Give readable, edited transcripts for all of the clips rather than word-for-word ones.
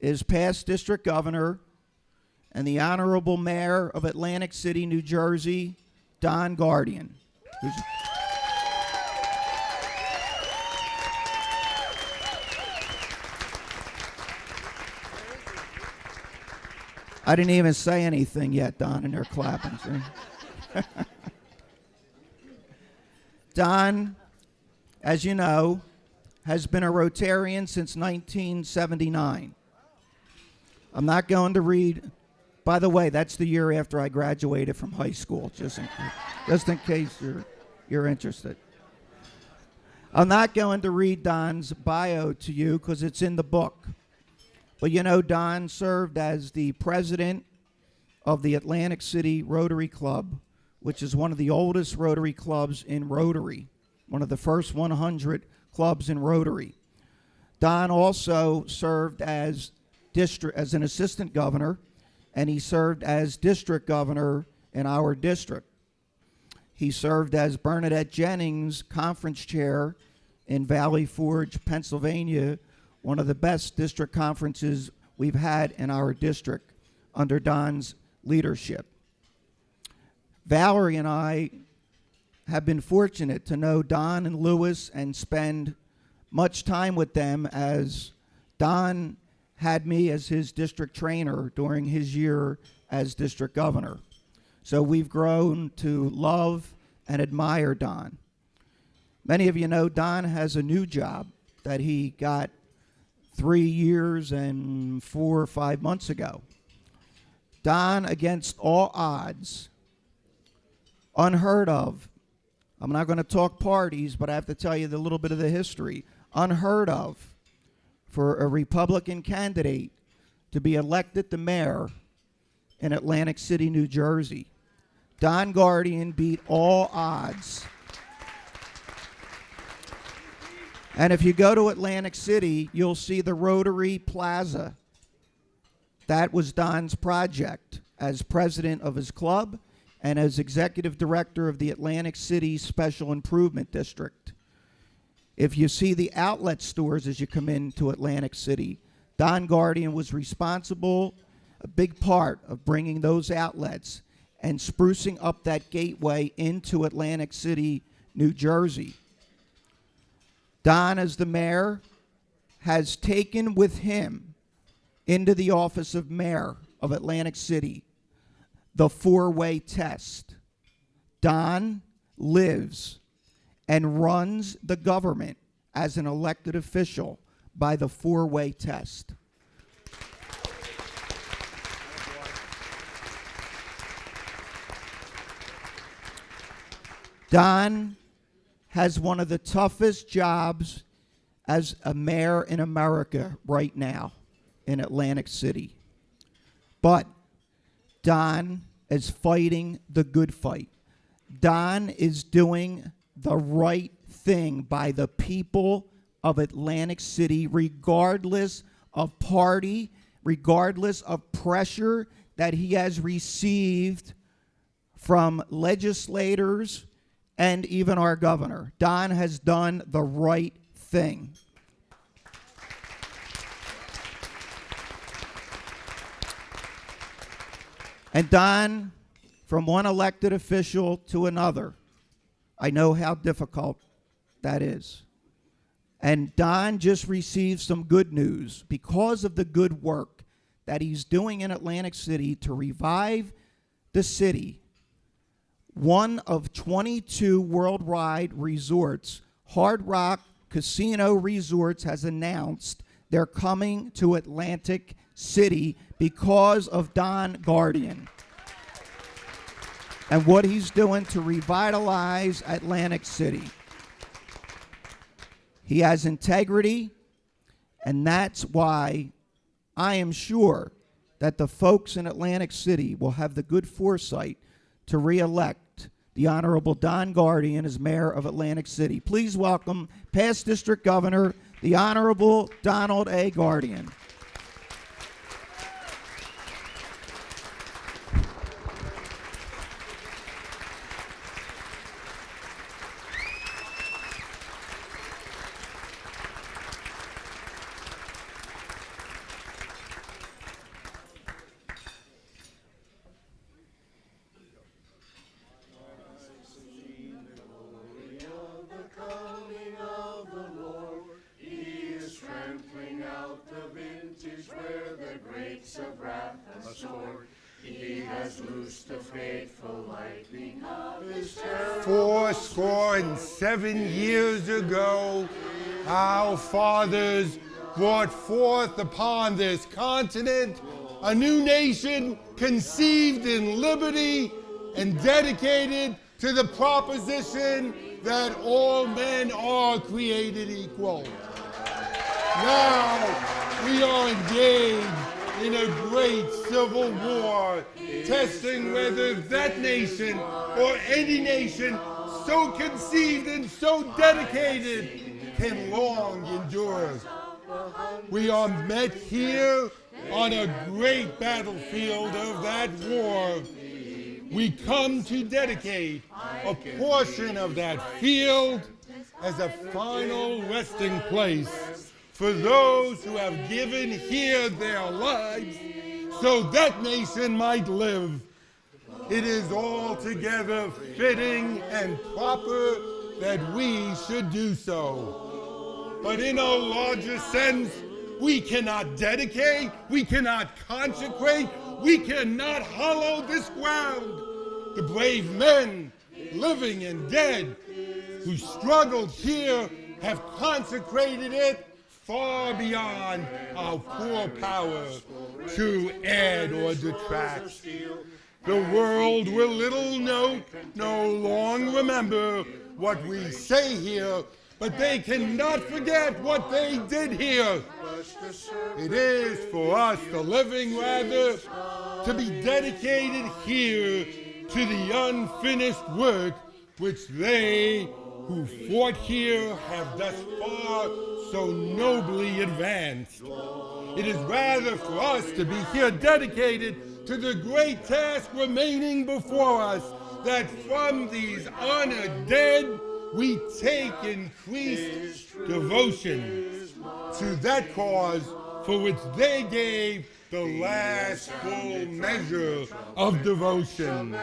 is past district governor and the Honorable Mayor of Atlantic City, New Jersey, Don Guardian. I didn't even say anything yet, Don, and they're clapping. Don, as you know, has been a Rotarian since 1979. I'm not going to read, by the way, that's the year after I graduated from high school, just in case you're interested. I'm not going to read Don's bio to you because it's in the book. But you know, Don served as the president of the Atlantic City Rotary Club, which is one of the oldest Rotary clubs in Rotary, one of the first 100 clubs in Rotary. Don also served as an assistant governor, and he served as district governor in our district. He served as Bernadette Jennings' conference chair in Valley Forge, Pennsylvania, one of the best district conferences we've had in our district under Don's leadership. Valerie and I have been fortunate to know Don and Lewis and spend much time with them, as Don had me as his district trainer during his year as district governor. So we've grown to love and admire Don. Many of you know Don has a new job that he got 3 years and 4 or 5 months ago. Don, against all odds, unheard of. I'm not going to talk parties, but I have to tell you a little bit of the history. Unheard of for a Republican candidate to be elected the mayor in Atlantic City, New Jersey. Don Guardian beat all odds. And if you go to Atlantic City, you'll see the Rotary Plaza. That was Don's project as president of his club and as executive director of the Atlantic City Special Improvement District. If you see the outlet stores as you come into Atlantic City, Don Guardian was responsible, a big part of bringing those outlets and sprucing up that gateway into Atlantic City, New Jersey. Don, as the mayor, has taken with him into the office of mayor of Atlantic City the four-way test. Don lives and runs the government as an elected official by the four-way test. Don has one of the toughest jobs as a mayor in America right now in Atlantic City. But Don is fighting the good fight. Don is doing the right thing by the people of Atlantic City, regardless of party, regardless of pressure that he has received from legislators and even our governor. Don has done the right thing. And Don, from one elected official to another, I know how difficult that is. And Don just received some good news because of the good work that he's doing in Atlantic City to revive the city. One of 22 worldwide resorts, Hard Rock Casino Resorts, has announced they're coming to Atlantic City because of Don Guardian and what he's doing to revitalize Atlantic City. He has integrity, and that's why I am sure that the folks in Atlantic City will have the good foresight to re-elect the Honorable Don Guardian as mayor of Atlantic City. Please welcome past district governor, the Honorable Donald A. Guardian. Fourscore-and-7 years ago, our fathers brought forth upon this continent a new nation conceived in liberty and dedicated to the proposition that all men are created equal. Now we are engaged in a great civil war, testing whether that nation or any nation so conceived and so dedicated can long endure. We are met here on a great battlefield of that war. We come to dedicate a portion of that field as a final resting place for those who have given here their lives so that nation might live. It is altogether fitting and proper that we should do so. But in a larger sense, we cannot dedicate, we cannot consecrate, we cannot hallow this ground. The brave men, living and dead, who struggled here have consecrated it far beyond our poor power to add or detract. The world will little note, no long remember what we say here, but they cannot forget what they did here. It is for us, the living rather, to be dedicated here to the unfinished work which they who fought here have thus far so nobly advanced. It is rather for us to be here dedicated to the great task remaining before us, that from these honored dead we take increased devotion to that cause for which they gave the last full measure of devotion.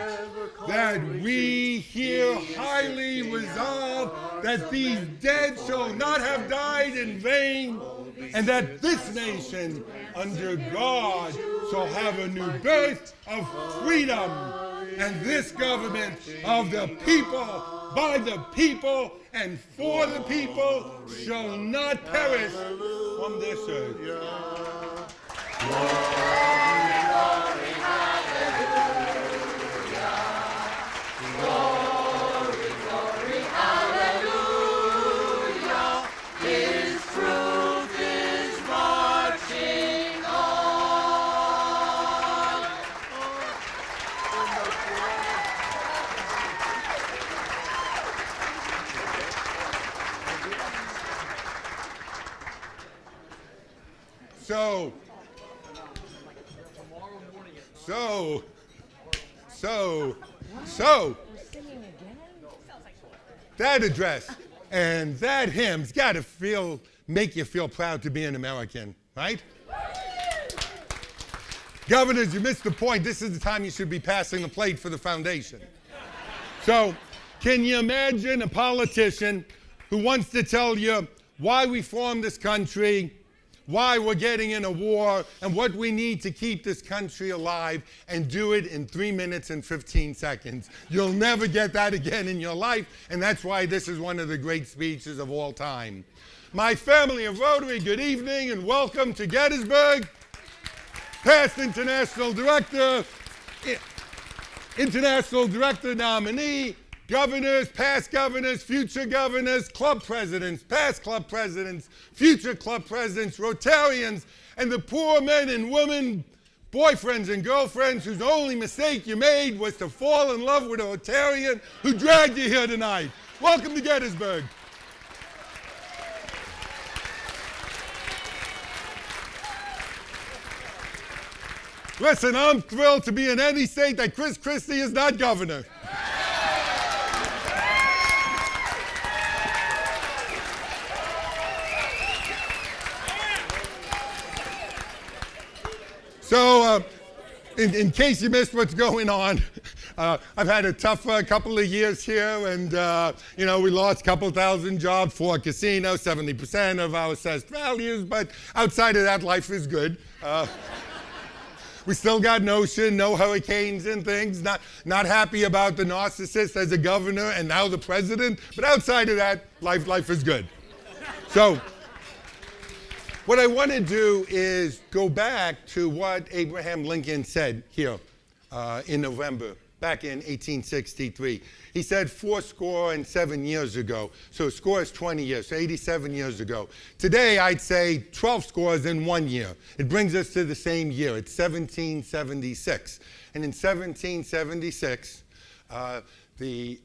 That we here highly resolve that these dead shall not have died in vain, and that this nation under God shall have a new birth of freedom, and this government of the people, by the people, and for the people shall not perish from this earth. Glory, glory, hallelujah. Glory, glory, hallelujah. His truth is marching on. So, that address and that hymn's got to make you feel proud to be an American, right? Governors, you missed the point. This is the time you should be passing the plate for the foundation. So, can you imagine a politician who wants to tell you why we formed this country, why we're getting in a war, and what we need to keep this country alive, and do it in 3 minutes and 15 seconds. You'll never get that again in your life, and that's why this is one of the great speeches of all time. My family of Rotary, good evening and welcome to Gettysburg. Past international director nominee, governors, past governors, future governors, club presidents, past club presidents, future club presidents, Rotarians, and the poor men and women, boyfriends and girlfriends whose only mistake you made was to fall in love with a Rotarian who dragged you here tonight. Welcome to Gettysburg. Listen, I'm thrilled to be in any state that Chris Christie is not governor. So, in case you missed what's going on, I've had a tough couple of years here, and we lost a couple thousand jobs for casinos, 70% of our assessed values, but outside of that, life is good. We still got Notion, no hurricanes and things. Not happy about the narcissist as a governor and now the president. But outside of that, life is good. So what I want to do is go back to what Abraham Lincoln said here in November, back in 1863. He said 87 years ago. So score is 20 years, so 87 years ago. Today, I'd say 12 scores in 1 year. It brings us to the same year. It's 1776. And in 1776, the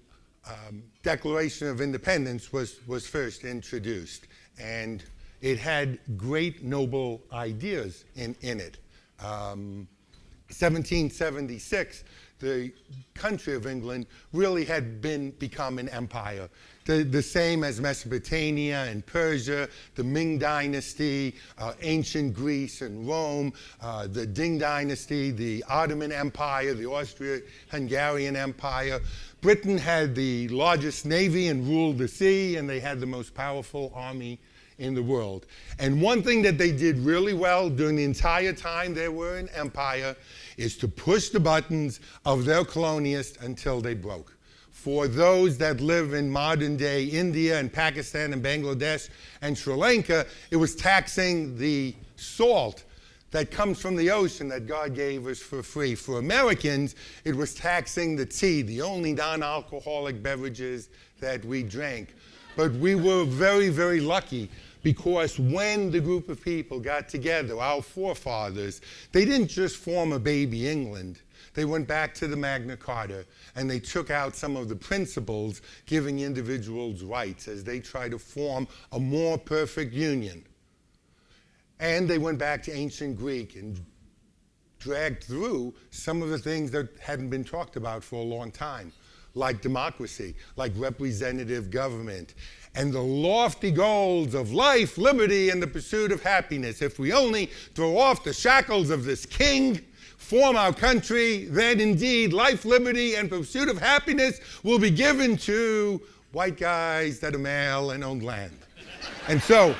Declaration of Independence was first introduced. And it had great noble ideas in it. 1776, the country of England really had become an empire. The same as Mesopotamia and Persia, the Ming Dynasty, ancient Greece and Rome, the Ding Dynasty, the Ottoman Empire, the Austro-Hungarian Empire. Britain had the largest navy and ruled the sea, and they had the most powerful army in the world. And one thing that they did really well during the entire time they were an empire is to push the buttons of their colonialists until they broke. For those that live in modern day India and Pakistan and Bangladesh and Sri Lanka, it was taxing the salt that comes from the ocean that God gave us for free. For Americans, it was taxing the tea, the only non-alcoholic beverages that we drank. But we were very, very lucky, because when the group of people got together, our forefathers, they didn't just form a baby England. They went back to the Magna Carta, and they took out some of the principles giving individuals rights as they tried to form a more perfect union. And they went back to ancient Greek and dragged through some of the things that hadn't been talked about for a long time, like democracy, like representative government, and the lofty goals of life, liberty, and the pursuit of happiness. If we only throw off the shackles of this king, form our country, then indeed life, liberty, and pursuit of happiness will be given to white guys that are male and own land. And so,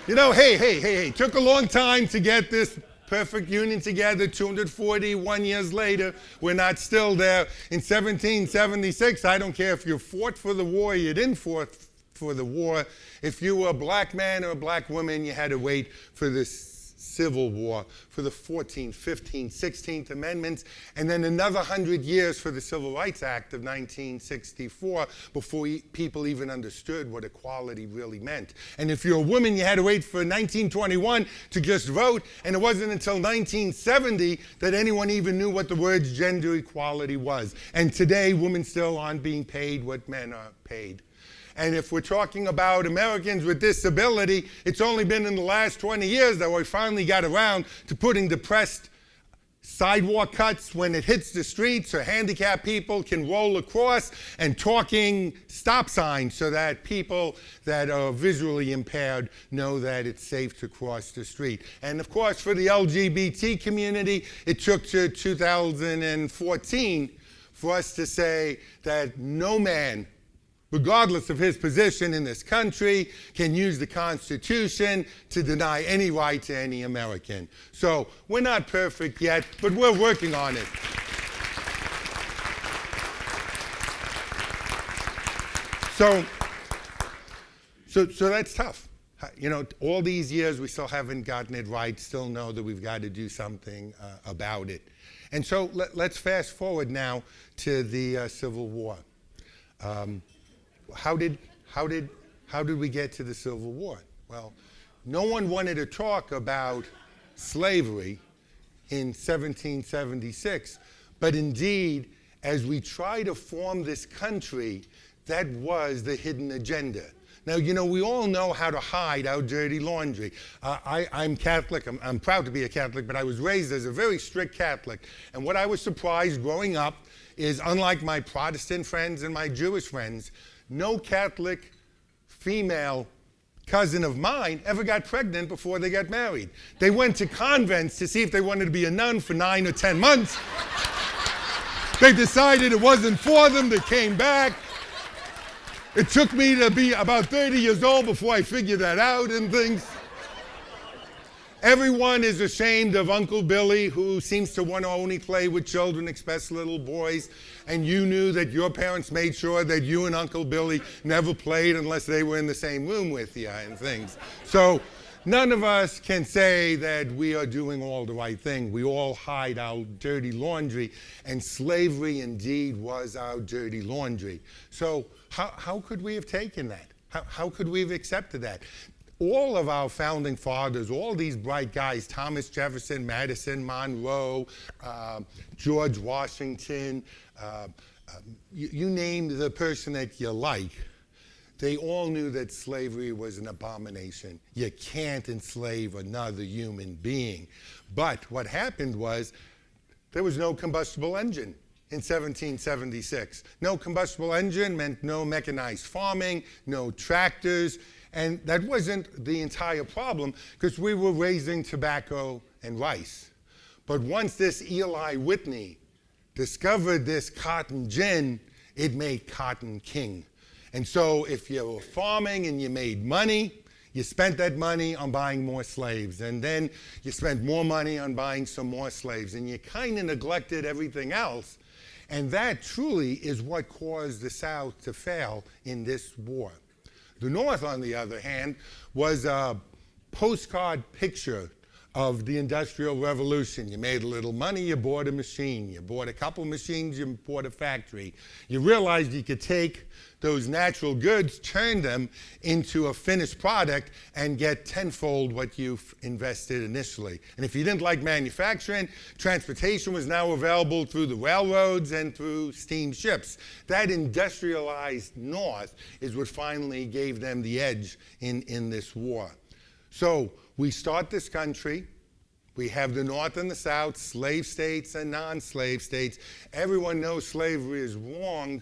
you know, hey, took a long time to get this perfect union together. 241 years later, we're not still there. In 1776, I don't care if you fought for the war, you didn't fight for the war. If you were a black man or a black woman, you had to wait for this Civil War, for the 14th, 15th, 16th Amendments, and then another 100 years for the Civil Rights Act of 1964 before people even understood what equality really meant. And if you're a woman, you had to wait for 1921 to just vote, and it wasn't until 1970 that anyone even knew what the word gender equality was. And today, women still aren't being paid what men are paid. And if we're talking about Americans with disability, it's only been in the last 20 years that we finally got around to putting depressed sidewalk cuts when it hits the street so handicapped people can roll across, and talking stop signs so that people that are visually impaired know that it's safe to cross the street. And of course, for the LGBT community, it took to 2014 for us to say that no man, regardless of his position in this country, can use the Constitution to deny any right to any American. So we're not perfect yet, but we're working on it. So that's tough. You know, all these years we still haven't gotten it right, still know that we've got to do something about it. And so let's fast forward now to the Civil War. How did we get to the Civil War? Well, no one wanted to talk about slavery in 1776, but indeed, as we try to form this country, that was the hidden agenda. Now, you know, we all know how to hide our dirty laundry. I'm Catholic. I'm proud to be a Catholic, but I was raised as a very strict Catholic. And what I was surprised growing up is, unlike my Protestant friends and my Jewish friends, no Catholic female cousin of mine ever got pregnant before they got married. They went to convents to see if they wanted to be a nun for 9 or 10 months. They decided it wasn't for them. They came back. It took me to be about 30 years old before I figured that out and things. Everyone is ashamed of Uncle Billy, who seems to want to only play with children, especially little boys. And you knew that your parents made sure that you and Uncle Billy never played unless they were in the same room with you and things. So none of us can say that we are doing all the right thing. We all hide our dirty laundry, and slavery indeed was our dirty laundry. So how could we have taken that? How could we have accepted that? All of our founding fathers, all these bright guys, Thomas Jefferson, Madison, Monroe, George Washington, you name the person that you like, they all knew that slavery was an abomination. You can't enslave another human being. But what happened was there was no combustible engine in 1776. No combustible engine meant no mechanized farming, no tractors. And that wasn't the entire problem, because we were raising tobacco and rice. But once this Eli Whitney discovered this cotton gin, it made cotton king. And so if you were farming and you made money, you spent that money on buying more slaves. And then you spent more money on buying some more slaves. And you kind of neglected everything else. And that truly is what caused the South to fail in this war. The North, on the other hand, was a postcard picture of the Industrial Revolution. You made a little money, you bought a machine. You bought a couple machines, you bought a factory. You realized you could take those natural goods, turn them into a finished product, and get tenfold what you've invested initially. And if you didn't like manufacturing, transportation was now available through the railroads and through steamships. That industrialized North is what finally gave them the edge in this war. So we start this country. We have the North and the South, slave states and non-slave states. Everyone knows slavery is wrong,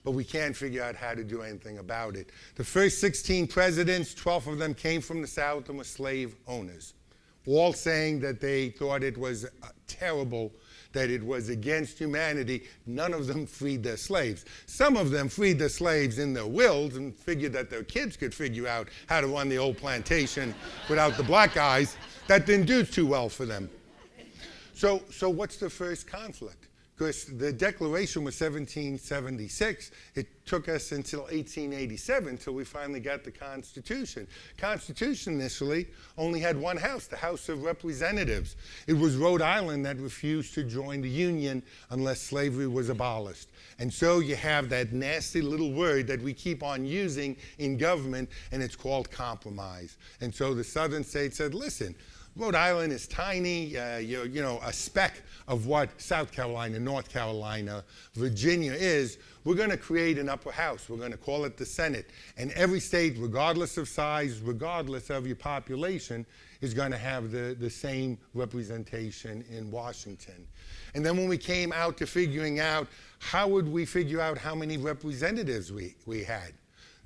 but we can't figure out how to do anything about it. The first 16 presidents, 12 of them came from the South and were slave owners, all saying that they thought it was terrible, that it was against humanity. None of them freed their slaves. Some of them freed their slaves in their wills and figured that their kids could figure out how to run the old plantation without the black guys. That didn't do too well for them. So what's the first conflict? Because the Declaration was 1776. It took us until 1887 till we finally got the Constitution. Constitution initially only had one house, the House of Representatives. It was Rhode Island that refused to join the Union unless slavery was abolished. And so you have that nasty little word that we keep on using in government, and it's called compromise. And so the southern states said, listen, Rhode Island is tiny, a speck of what South Carolina, North Carolina, Virginia is. We're going to create an upper house. We're going to call it the Senate. And every state, regardless of size, regardless of your population, is going to have the same representation in Washington. And then when we came out to figuring out how would we figure out how many representatives we had,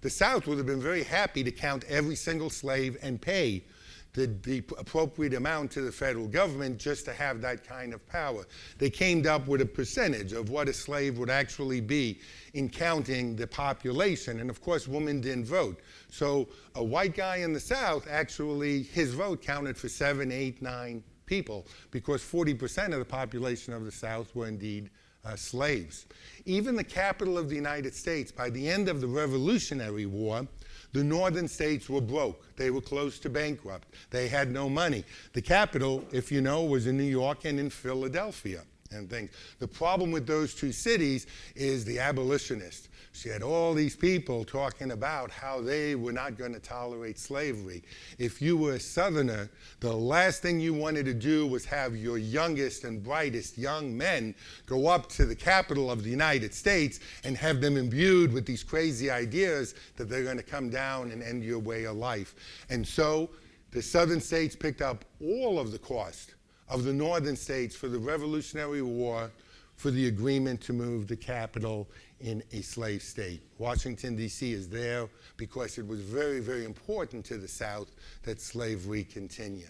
the South would have been very happy to count every single slave and pay the appropriate amount to the federal government just to have that kind of power. They came up with a percentage of what a slave would actually be in counting the population. And of course, women didn't vote. So a white guy in the South, actually, his vote counted for 7, 8, 9 people, because 40% of the population of the South were indeed slaves. Even the capital of the United States, by the end of the Revolutionary War, the northern states were broke. They were close to bankrupt. They had no money. The capital, if you know, was in New York and in Philadelphia and things. The problem with those two cities is the abolitionists. She had all these people talking about how they were not going to tolerate slavery. If you were a Southerner, the last thing you wanted to do was have your youngest and brightest young men go up to the capital of the United States and have them imbued with these crazy ideas that they're going to come down and end your way of life. And so the Southern states picked up all of the cost of the Northern states for the Revolutionary War, for the agreement to move the capital in a slave state. Washington, D.C. is there because it was very, very important to the South that slavery continue.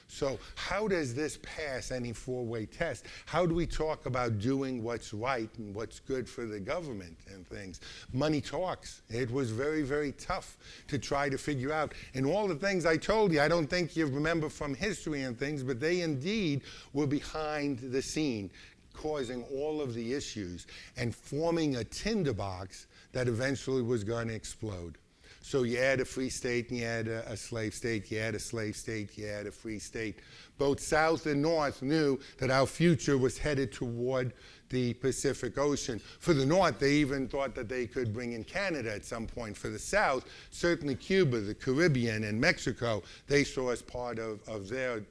So how does this pass any four-way test? How do we talk about doing what's right and what's good for the government and things? Money talks. It was very, very tough to try to figure out. And all the things I told you, I don't think you remember from history and things, but they indeed were behind the scene, causing all of the issues and forming a tinderbox that eventually was going to explode. So you had a free state and you had a slave state, you had a slave state, you had a free state. Both South and North knew that our future was headed toward the Pacific Ocean. For the North, they even thought that they could bring in Canada at some point. For the South, certainly Cuba, the Caribbean, and Mexico, they saw as part of their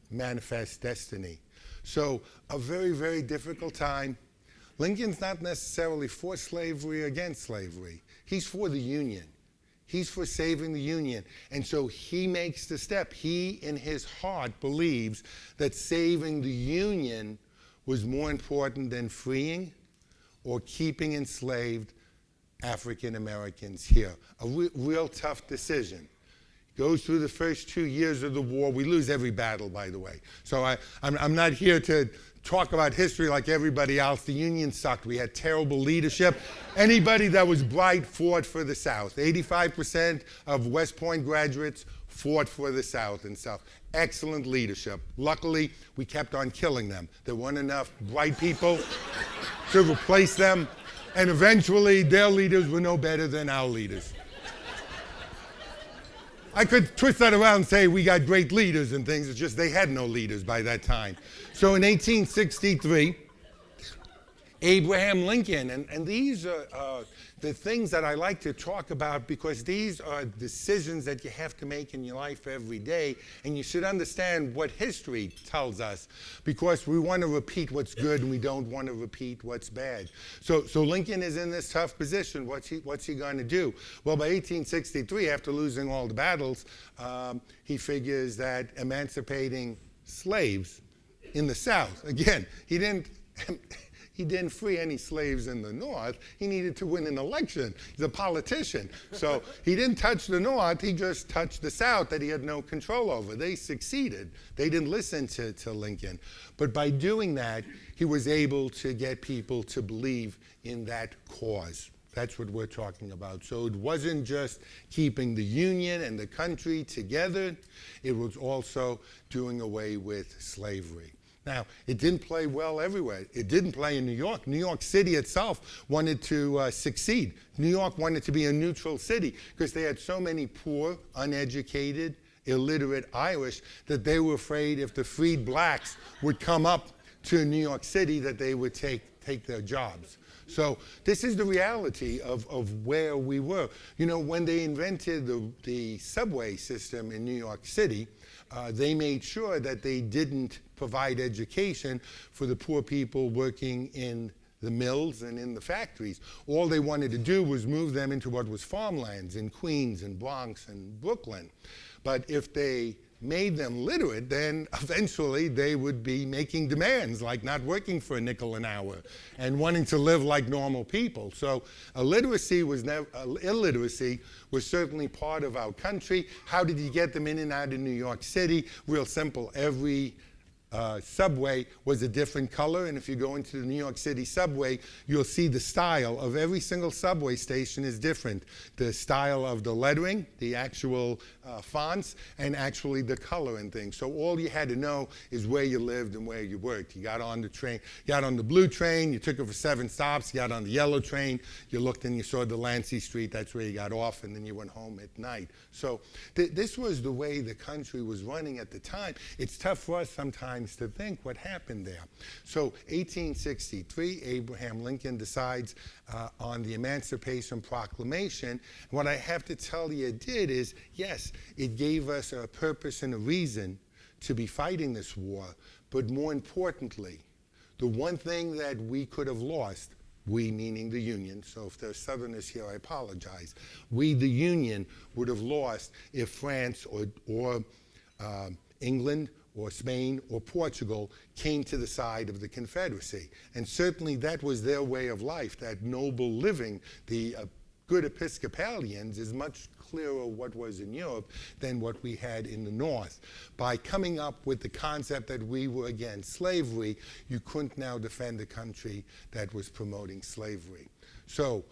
manifest destiny. So a very, very difficult time. Lincoln's not necessarily for slavery or against slavery. He's for the Union. He's for saving the Union. And so he makes the step. He, in his heart, believes that saving the Union was more important than freeing or keeping enslaved African Americans here. A real tough decision. Goes through the first 2 years of the war. We lose every battle, by the way. So I'm not here to talk about history like everybody else. The Union sucked. We had terrible leadership. Anybody that was bright fought for the South. 85% of West Point graduates fought for the South and South. Excellent leadership. Luckily, we kept on killing them. There weren't enough bright people to replace them. And eventually, their leaders were no better than our leaders. I could twist that around and say we got great leaders and things. It's just they had no leaders by that time. So in 1863, Abraham Lincoln, and these are the things that I like to talk about because these are decisions that you have to make in your life every day, and you should understand what history tells us because we want to repeat what's good and we don't want to repeat what's bad. So Lincoln is in this tough position. What's he going to do? Well, by 1863, after losing all the battles, he figures that emancipating slaves in the South, again, he didn't free any slaves in the North. He needed to win an election. He's a politician. So he didn't touch the North. He just touched the South that he had no control over. They succeeded. They didn't listen to Lincoln. But by doing that, he was able to get people to believe in that cause. That's what we're talking about. So it wasn't just keeping the Union and the country together. It was also doing away with slavery. Now, it didn't play well everywhere. It didn't play in New York. New York City itself wanted to succeed. New York wanted to be a neutral city because they had so many poor, uneducated, illiterate Irish that they were afraid if the freed blacks would come up to New York City that they would take their jobs. So this is the reality of where we were. You know, when they invented the subway system in New York City, they made sure that they didn't provide education for the poor people working in the mills and in the factories. All they wanted to do was move them into what was farmlands in Queens and Bronx and Brooklyn. But if they made them literate, then eventually they would be making demands like not working for a nickel an hour and wanting to live like normal people. So illiteracy was certainly part of our country. How did you get them in and out of New York City? Real simple. Every subway was a different color, and if you go into the New York City subway, you'll see the style of every single subway station is different. The style of the lettering, the actual fonts, and actually the color and things. So all you had to know is where you lived and where you worked. You got on the train, you got on the blue train, you took it for 7 stops, you got on the yellow train, you looked and you saw Delancey Street, that's where you got off, and then you went home at night. So this was the way the country was running at the time. It's tough for us sometimes to think what happened there. So 1863, Abraham Lincoln decides on the Emancipation Proclamation. What I have to tell you it did is, yes, it gave us a purpose and a reason to be fighting this war, but more importantly, the one thing that we could have lost, we meaning the Union, so if there's Southerners here, I apologize. We, the Union, would have lost if France or England or Spain or Portugal came to the side of the Confederacy. And certainly that was their way of life, that noble living, the good Episcopalians is much clearer what was in Europe than what we had in the North. By coming up with the concept that we were against slavery, you couldn't now defend a country that was promoting slavery. So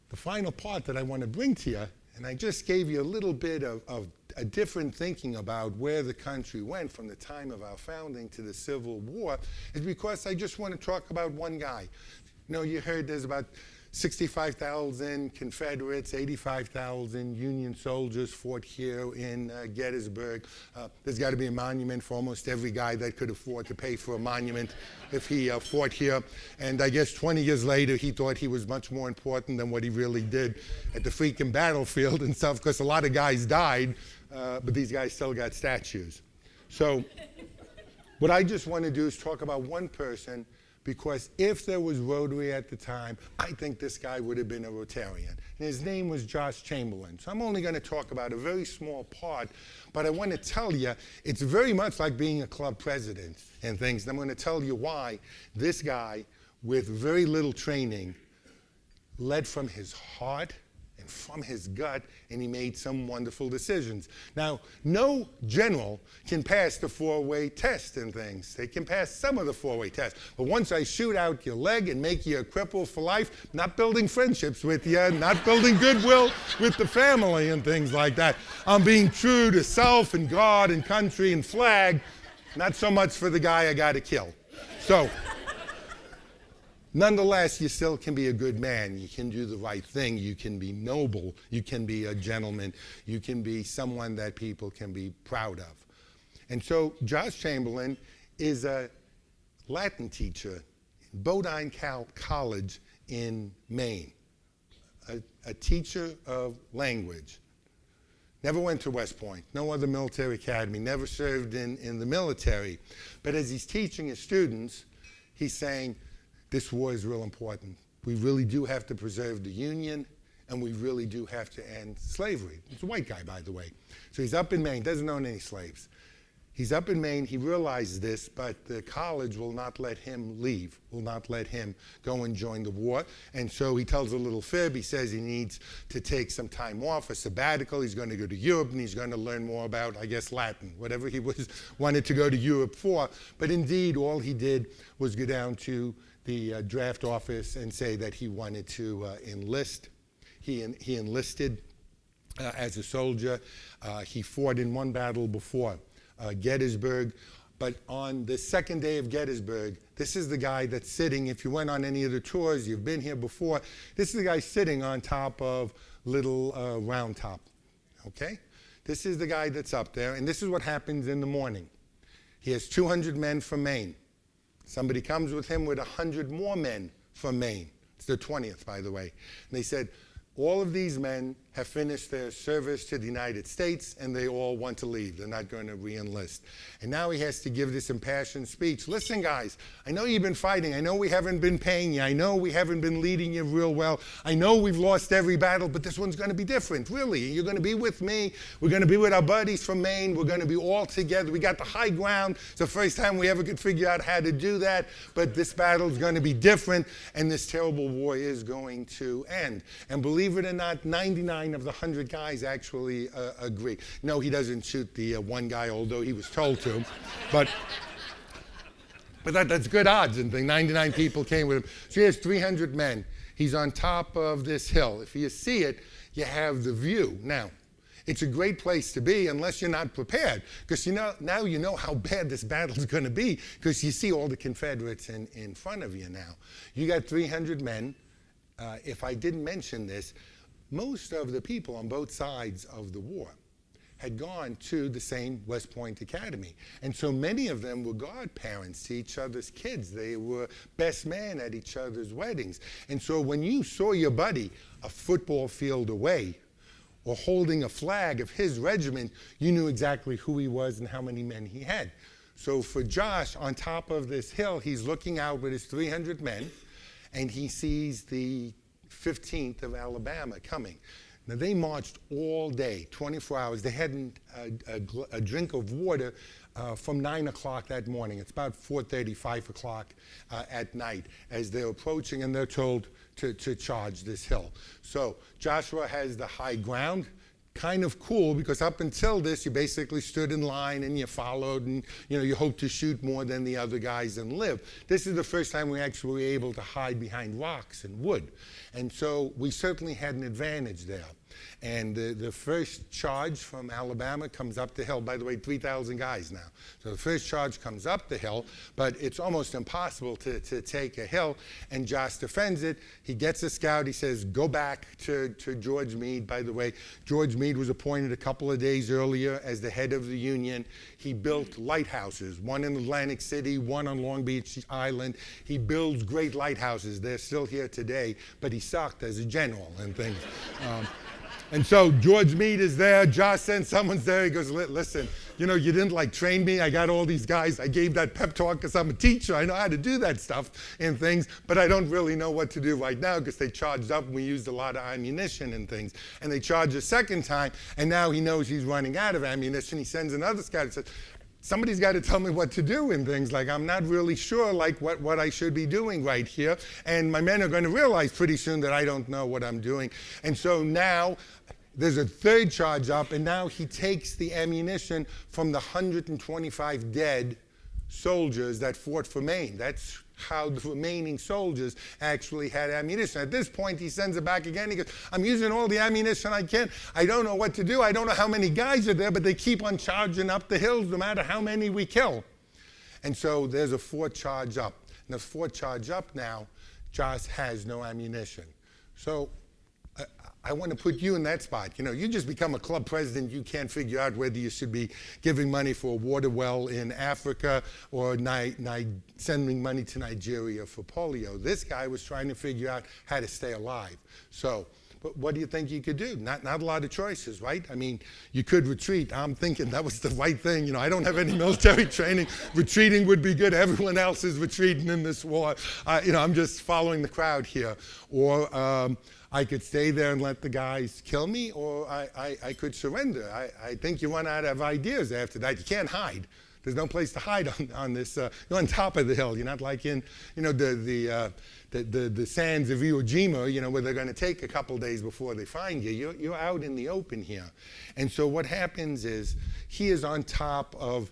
the final part that I want to bring to you, and I just gave you a little bit of a different thinking about where the country went from the time of our founding to the Civil War, is because I just want to talk about one guy. You know, you heard there's about 65,000 Confederates, 85,000 Union soldiers fought here in Gettysburg. There's got to be a monument for almost every guy that could afford to pay for a monument if he fought here. And I guess 20 years later, he thought he was much more important than what he really did at the freaking battlefield and stuff, because a lot of guys died, but these guys still got statues. So what I just want to do is talk about one person, because if there was Rotary at the time, I think this guy would have been a Rotarian. And his name was Josh Chamberlain. So I'm only going to talk about a very small part, but I want to tell you, it's very much like being a club president and things. And I'm going to tell you why this guy, with very little training, led from his heart and from his gut, and he made some wonderful decisions. Now, no general can pass the four-way test and things. They can pass some of the four-way tests. But once I shoot out your leg and make you a cripple for life, not building friendships with you, not building goodwill with the family and things like that. I'm being true to self and God and country and flag, not so much for the guy I got to kill. So, nonetheless, you still can be a good man. You can do the right thing. You can be noble. You can be a gentleman. You can be someone that people can be proud of. And so Josh Chamberlain is a Latin teacher in Bodine College in Maine, a teacher of language. Never went to West Point, no other military academy, never served in the military. But as he's teaching his students, he's saying, this war is real important. We really do have to preserve the Union, and we really do have to end slavery. He's a white guy, by the way. So he's up in Maine, doesn't own any slaves. He's up in Maine, he realizes this, but the college will not let him leave, will not let him go and join the war. And so he tells a little fib. He says he needs to take some time off, a sabbatical. He's going to go to Europe, and he's going to learn more about, I guess, Latin, whatever he wanted to go to Europe for. But indeed, all he did was go down to the draft office and say that he wanted to enlist. He enlisted as a soldier. He fought in one battle before Gettysburg. But on the second day of Gettysburg, this is the guy that's sitting. If you went on any of the tours, you've been here before, this is the guy sitting on top of Little Round Top. Okay? This is the guy that's up there, and this is what happens in the morning. He has 200 men from Maine. Somebody comes with him with 100 more men from Maine. It's the 20th, by the way. And they said, all of these men have finished their service to the United States, and they all want to leave. They're not going to re-enlist. And now he has to give this impassioned speech. Listen, guys, I know you've been fighting. I know we haven't been paying you. I know we haven't been leading you real well. I know we've lost every battle, but this one's going to be different, really. You're going to be with me. We're going to be with our buddies from Maine. We're going to be all together. We got the high ground. It's the first time we ever could figure out how to do that, but this battle's going to be different, and this terrible war is going to end. And believe it or not, 99 of the 100 guys actually agree. No, he doesn't shoot the one guy, although he was told to. But that's good odds, and the 99 people came with him. So he has 300 men. He's on top of this hill. If you see it, you have the view. Now, it's a great place to be unless you're not prepared, because now you know how bad this battle is going to be, because you see all the Confederates in front of you now. You got 300 men. If I didn't mention this, most of the people on both sides of the war had gone to the same West Point Academy. And so many of them were godparents to each other's kids. They were best man at each other's weddings. And so when you saw your buddy a football field away or holding a flag of his regiment, you knew exactly who he was and how many men he had. So for Josh, on top of this hill, he's looking out with his 300 men, and he sees the 15th of Alabama coming. Now, they marched all day, 24 hours. They hadn't a drink of water from 9 o'clock that morning. It's about 4:30, 5 o'clock at night as they're approaching, and they're told to charge this hill. So Joshua has the high ground. Kind of cool, because up until this, you basically stood in line and you followed, and you hoped to shoot more than the other guys and live. This is the first time we actually were able to hide behind rocks and wood. And so we certainly had an advantage there. And the first charge from Alabama comes up the hill. By the way, 3,000 guys now. So the first charge comes up the hill, but it's almost impossible to take a hill. And Josh defends it. He gets a scout. He says, go back to George Meade. By the way, George Meade was appointed a couple of days earlier as the head of the Union. He built lighthouses, one in Atlantic City, one on Long Beach Island. He builds great lighthouses. They're still here today, but he sucked as a general and things. And so George Meade is there. Josh sends someone's there. He goes, listen, you didn't train me. I got all these guys. I gave that pep talk because I'm a teacher. I know how to do that stuff and things, but I don't really know what to do right now because they charged up and we used a lot of ammunition and things. And they charge a second time, and now he knows he's running out of ammunition. He sends another scout and says, somebody's got to tell me what to do and things. I'm not really sure what I should be doing right here. And my men are going to realize pretty soon that I don't know what I'm doing. And so now there's a third charge up, and now he takes the ammunition from the 125 dead soldiers that fought for Maine. That's how the remaining soldiers actually had ammunition. At this point, he sends it back again. He goes, I'm using all the ammunition I can. I don't know what to do. I don't know how many guys are there, but they keep on charging up the hills no matter how many we kill. And so there's a fourth charge up. And the fourth charge up now, Josh has no ammunition. So I want to put you in that spot. You just become a club president. You can't figure out whether you should be giving money for a water well in Africa or sending money to Nigeria for polio. This guy was trying to figure out how to stay alive. So, but what do you think you could do? Not a lot of choices, right? I mean, you could retreat. I'm thinking that was the right thing. I don't have any military training. Retreating would be good. Everyone else is retreating in this war. I'm just following the crowd here. Or I could stay there and let the guys kill me, or I could surrender. I think you run out of ideas after that. You can't hide. There's no place to hide on this. You're on top of the hill. You're not like in, the sands of Iwo Jima, where they're going to take a couple days before they find you. You're out in the open here. And so what happens is he is on top of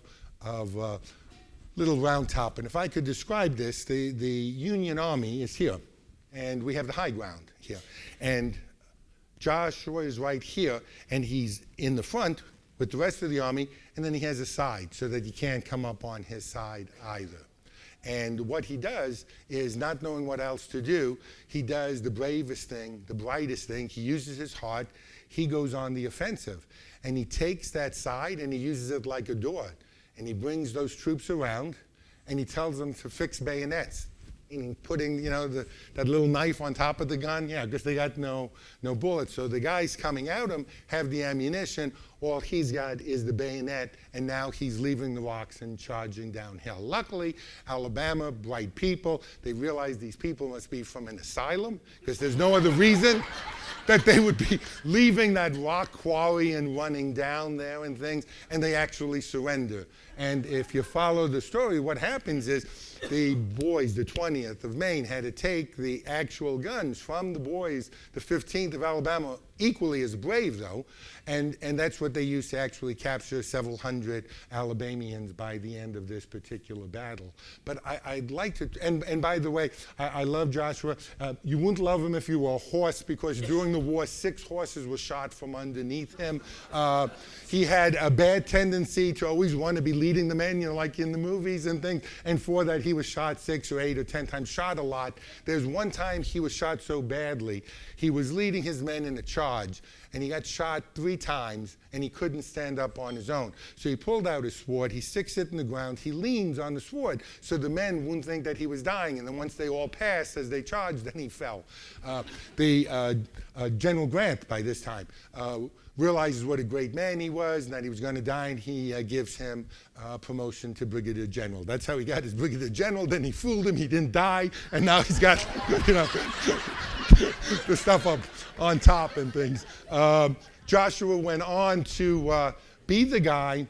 Little Round Top. And if I could describe this, the Union Army is here. And we have the high ground here. And Joshua is right here, and he's in the front with the rest of the army, and then he has a side so that you can't come up on his side either. And what he does is, not knowing what else to do, he does the bravest thing, the brightest thing. He uses his heart. He goes on the offensive. And he takes that side and he uses it like a door. And he brings those troops around, and he tells them to fix bayonets. Meaning putting, that little knife on top of the gun, because they got no bullets. So the guys coming at him have the ammunition. All he's got is the bayonet, and now he's leaving the rocks and charging downhill. Luckily, Alabama, bright people, they realize these people must be from an asylum, because there's no other reason that they would be leaving that rock quarry and running down there and things, and they actually surrender. And if you follow the story, what happens is the boys, the 20th of Maine, had to take the actual guns from the boys, the 15th of Alabama, equally as brave though, and that's what they used to actually capture several hundred Alabamians by the end of this particular battle. But I'd like to, and by the way, I love Joshua. You wouldn't love him if you were a horse, because during the war, 6 horses were shot from underneath him. He had a bad tendency to always want to be leading the men, like in the movies and things, and for that he was shot 6 or 8 or 10 times, shot a lot. There's one time he was shot so badly, he was leading his men in a charge, and he got shot 3 times, and he couldn't stand up on his own. So he pulled out his sword, he sticks it in the ground, he leans on the sword, so the men wouldn't think that he was dying, and then once they all passed as they charged, then he fell. General Grant, by this time, realizes what a great man he was and that he was going to die, and he gives him promotion to Brigadier General. That's how he got his Brigadier General. Then he fooled him, he didn't die, and now he's got, the stuff up on top and things. Joshua went on to be the guy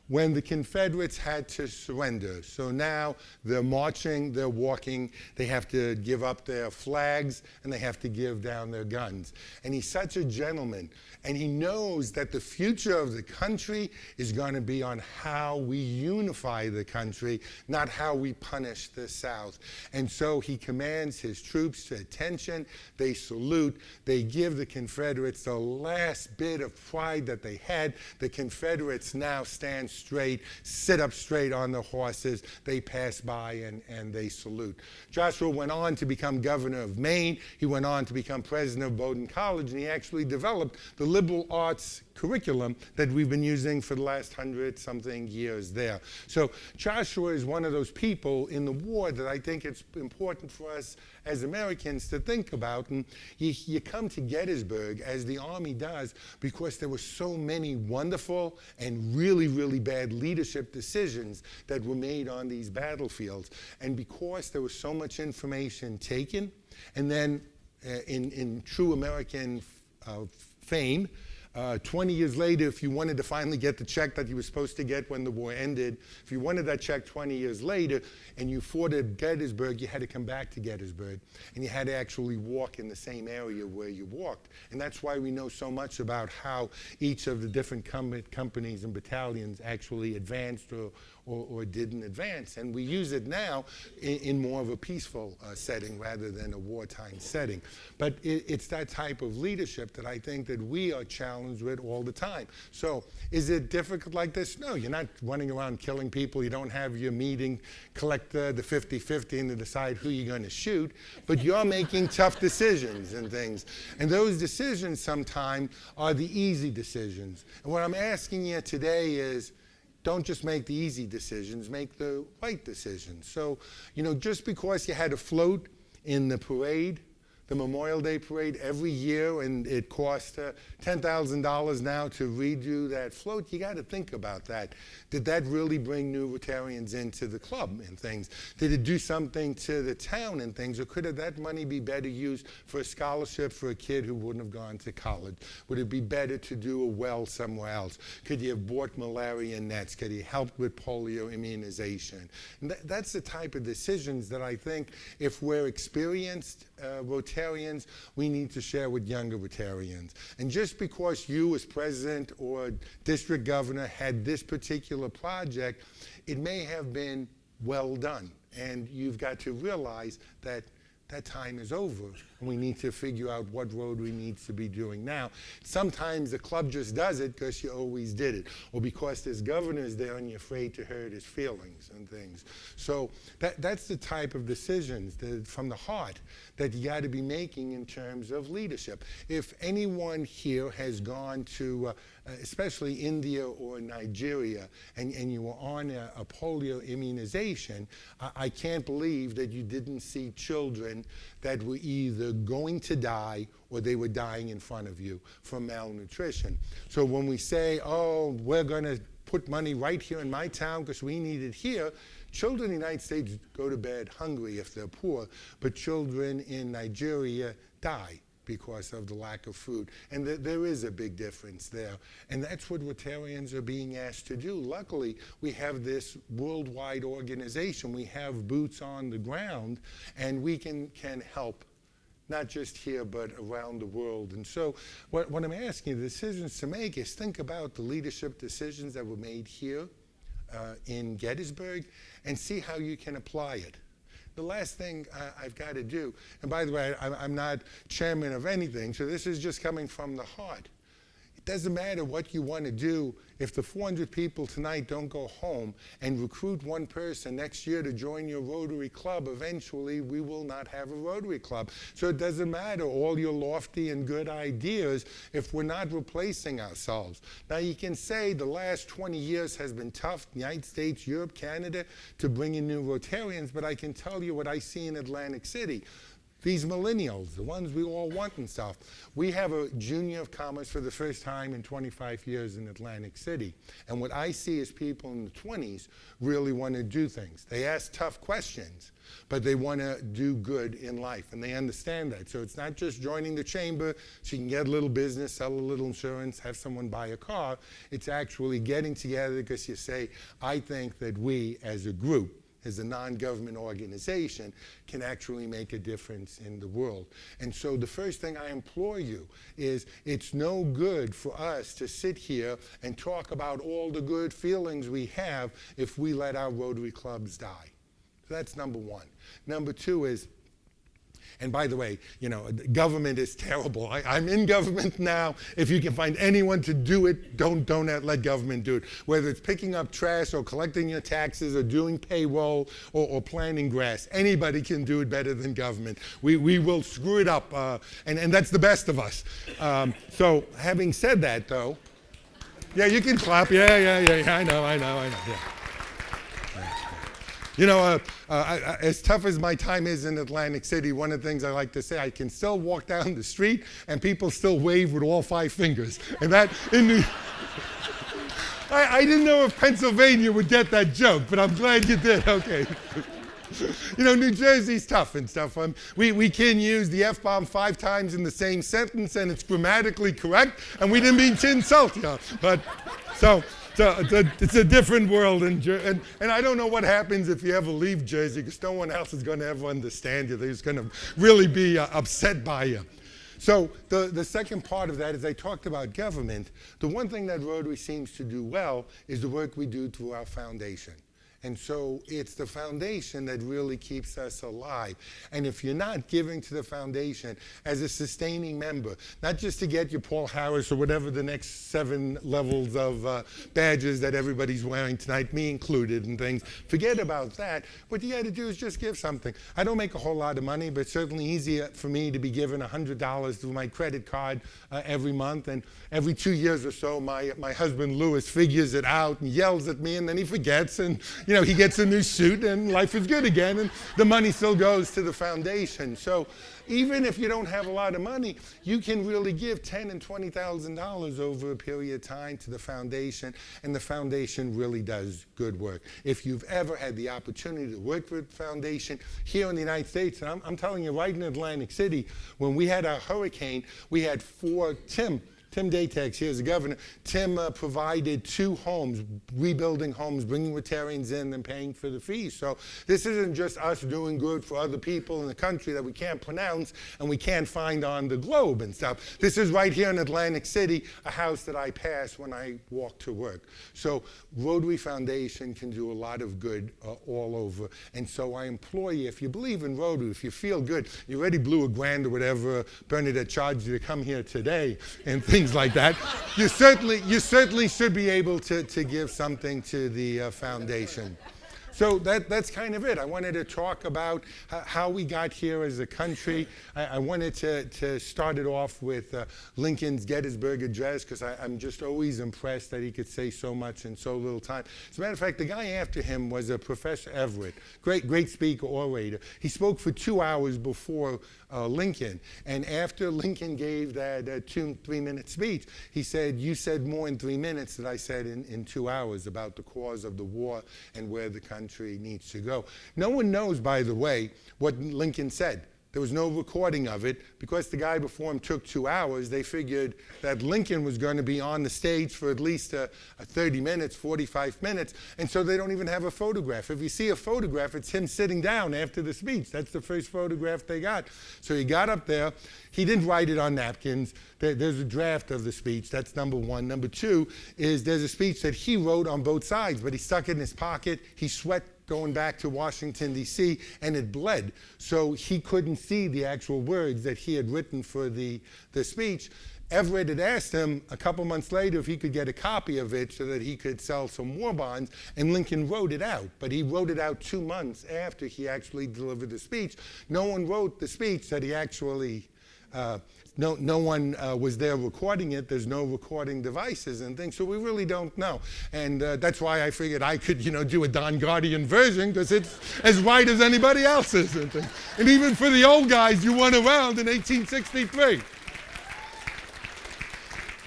when the Confederates had to surrender. So now they're marching, they're walking, they have to give up their flags, and they have to give down their guns. And he's such a gentleman, and he knows that the future of the country is going to be on how we unify the country, not how we punish the South. And so he commands his troops to attention, they salute, they give the Confederates the last bit of pride that they had. The Confederates now stand straight, sit up straight on their horses, they pass by and they salute. Joshua went on to become governor of Maine, he went on to become president of Bowdoin College, and he actually developed the liberal arts curriculum that we've been using for the last 100-something years there. So Joshua is one of those people in the war that I think it's important for us as Americans to think about. And you come to Gettysburg, as the Army does, because there were so many wonderful and really, really bad leadership decisions that were made on these battlefields. And because there was so much information taken, and then in true American fame, 20 years later, if you wanted to finally get the check that you were supposed to get when the war ended, if you wanted that check 20 years later and you fought at Gettysburg, you had to come back to Gettysburg and you had to actually walk in the same area where you walked. And that's why we know so much about how each of the different companies and battalions actually advanced or didn't advance. And we use it now in more of a peaceful setting rather than a wartime setting. But it's that type of leadership that I think that we are challenged with all the time. So is it difficult like this? No, you're not running around killing people. You don't have your meeting, collect the 50-50 and to decide who you're going to shoot. But you're making tough decisions and things. And those decisions sometimes are the easy decisions. And what I'm asking you today is, don't just make the easy decisions, make the right decisions. So, just because you had a float in the parade, the Memorial Day parade every year, and it cost $10,000 now to redo that float, you got to think about that. Did that really bring new Rotarians into the club and things? Did it do something to the town and things? Or could that money be better used for a scholarship for a kid who wouldn't have gone to college? Would it be better to do a well somewhere else? Could you have bought malaria nets? Could you help with polio immunization? And that's the type of decisions that I think if we're experienced Rotarians, we need to share with younger Rotarians. And just because you as president or district governor had this particular project, it may have been well done. And you've got to realize that that time is over, and we need to figure out what Rotary needs to be doing now. Sometimes the club just does it because you always did it, or because there's governors there and you're afraid to hurt his feelings and things. So that's the type of decisions from the heart that you got to be making in terms of leadership. If anyone here has gone to especially India or Nigeria, and you were on a polio immunization, I can't believe that you didn't see children that were either going to die or they were dying in front of you from malnutrition. So when we say, oh, we're going to put money right here in my town because we need it here, children in the United States go to bed hungry if they're poor, but children in Nigeria die because of the lack of food. And there is a big difference there. And that's what Rotarians are being asked to do. Luckily, we have this worldwide organization. We have boots on the ground, and we can help, not just here, but around the world. And so what I'm asking you, the decisions to make is think about the leadership decisions that were made here in Gettysburg and see how you can apply it. The last thing I've got to do, and by the way, I'm not chairman of anything, so this is just coming from the heart. It doesn't matter what you want to do if the 400 people tonight don't go home and recruit one person next year to join your Rotary Club. Eventually, we will not have a Rotary Club. So it doesn't matter all your lofty and good ideas if we're not replacing ourselves. Now, you can say the last 20 years has been tough, United States, Europe, Canada, to bring in new Rotarians, but I can tell you what I see in Atlantic City. these millennials, the ones we all want and stuff. We have a junior of commerce for the first time in 25 years in Atlantic City. And what I see is people in the 20s really want to do things. They ask tough questions, but they want to do good in life, and they understand that. So it's not just joining the chamber so you can get a little business, sell a little insurance, have someone buy a car. It's actually getting together because you say, I think that we as a group, as a non-government organization, can actually make a difference in the world. And so the first thing I implore you is, it's no good for us to sit here and talk about all the good feelings we have if we let our Rotary clubs die. So that's number one. Number two is, and by the way, you know, government is terrible. I'm in government now. If you can find anyone to do it, don't let government do it. Whether it's picking up trash or collecting your taxes or doing payroll or planting grass, anybody can do it better than government. We will screw it up, and that's the best of us. So having said that, though, yeah, you can clap. Yeah, I know. Yeah. You know, as tough as my time is in Atlantic City, one of the things I like to say, I can still walk down the street and people still wave with all 5 fingers. And that, I didn't know if Pennsylvania would get that joke, but I'm glad you did. Okay. You know, New Jersey's tough and stuff. We can use the F-bomb 5 times in the same sentence, and it's grammatically correct, and we didn't mean to insult you. But so it's a different world, and I don't know what happens if you ever leave Jersey, because no one else is going to ever understand you. They're just going to really be upset by you. So the second part of that is, I talked about government. The one thing that Rotary seems to do well is the work we do through our foundation. And so it's the foundation that really keeps us alive. And if you're not giving to the foundation as a sustaining member, not just to get your Paul Harris or whatever the next 7 levels of badges that everybody's wearing tonight, me included, and things, forget about that. What you got to do is just give something. I don't make a whole lot of money, but it's certainly easier for me to be given $100 through my credit card every month. And every 2 years or so, my husband Louis figures it out and yells at me, and then he forgets, and you know, he gets a new suit and life is good again, and the money still goes to the foundation. So even if you don't have a lot of money, you can really give $10,000 and $20,000 over a period of time to the foundation, and the foundation really does good work. If you've ever had the opportunity to work with the foundation here in the United States, and I'm telling you, right in Atlantic City, when we had our hurricane, we had Tim Daytex, here's the governor. Tim provided 2 homes, rebuilding homes, bringing Rotarians in and paying for the fees. So this isn't just us doing good for other people in the country that we can't pronounce and we can't find on the globe and stuff. This is right here in Atlantic City, a house that I pass when I walk to work. So Rotary Foundation can do a lot of good all over. And so I implore you, if you believe in Rotary, if you feel good, you already blew $1,000 or whatever Bernadette charged you to come here today and things like that, you certainly should be able to give something to the foundation. So that's kind of it. I wanted to talk about how we got here as a country. I wanted to start it off with Lincoln's Gettysburg Address, because I'm just always impressed that he could say so much in so little time. As a matter of fact, the guy after him was Professor Everett, great speaker, orator. He spoke for 2 hours before Lincoln, and after Lincoln gave that 2-3-minute speech, he said, "You said more in 3 minutes than I said in 2 hours about the cause of the war and where the country needs to go." No one knows, by the way, what Lincoln said. There was no recording of it. Because the guy before him took 2 hours, they figured that Lincoln was going to be on the stage for at least 30 minutes, 45 minutes, and so they don't even have a photograph. If you see a photograph, it's him sitting down after the speech. That's the first photograph they got. So he got up there. He didn't write it on napkins. There's a draft of the speech. That's number one. Number two is there's a speech that he wrote on both sides, but he stuck it in his pocket. He sweat going back to Washington, D.C., and it bled. So he couldn't see the actual words that he had written for the speech. Everett had asked him a couple months later if he could get a copy of it so that he could sell some war bonds, and Lincoln wrote it out. But he wrote it out 2 months after he actually delivered the speech. No one wrote the speech that he actually no one was there recording it. There's no recording devices and things, so we really don't know. And that's why I figured I could, do a Don Guardian version, because it's as right as anybody else's and things. And even for the old guys, you weren't around in 1863.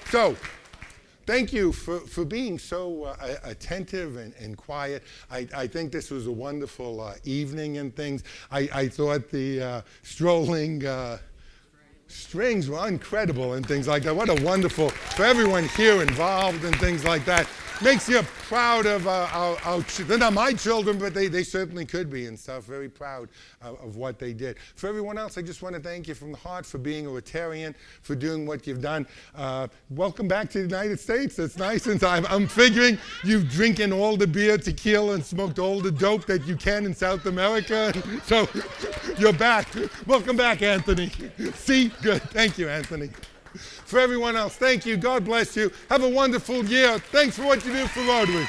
So, thank you for being so attentive and quiet. I think this was a wonderful evening and things. I thought the strolling strings were incredible and things like that. What a wonderful, for everyone here involved and things like that. Makes you proud of they're not my children, but they certainly could be and stuff. Very proud of what they did. For everyone else, I just want to thank you from the heart for being a Rotarian, for doing what you've done. Welcome back to the United States. It's nice. And I'm figuring you've drinking all the beer, tequila, and smoked all the dope that you can in South America. So you're back. Welcome back, Anthony. See? Good. Thank you, Anthony. For everyone else, thank you. God bless you. Have a wonderful year. Thanks for what you do for Rotary.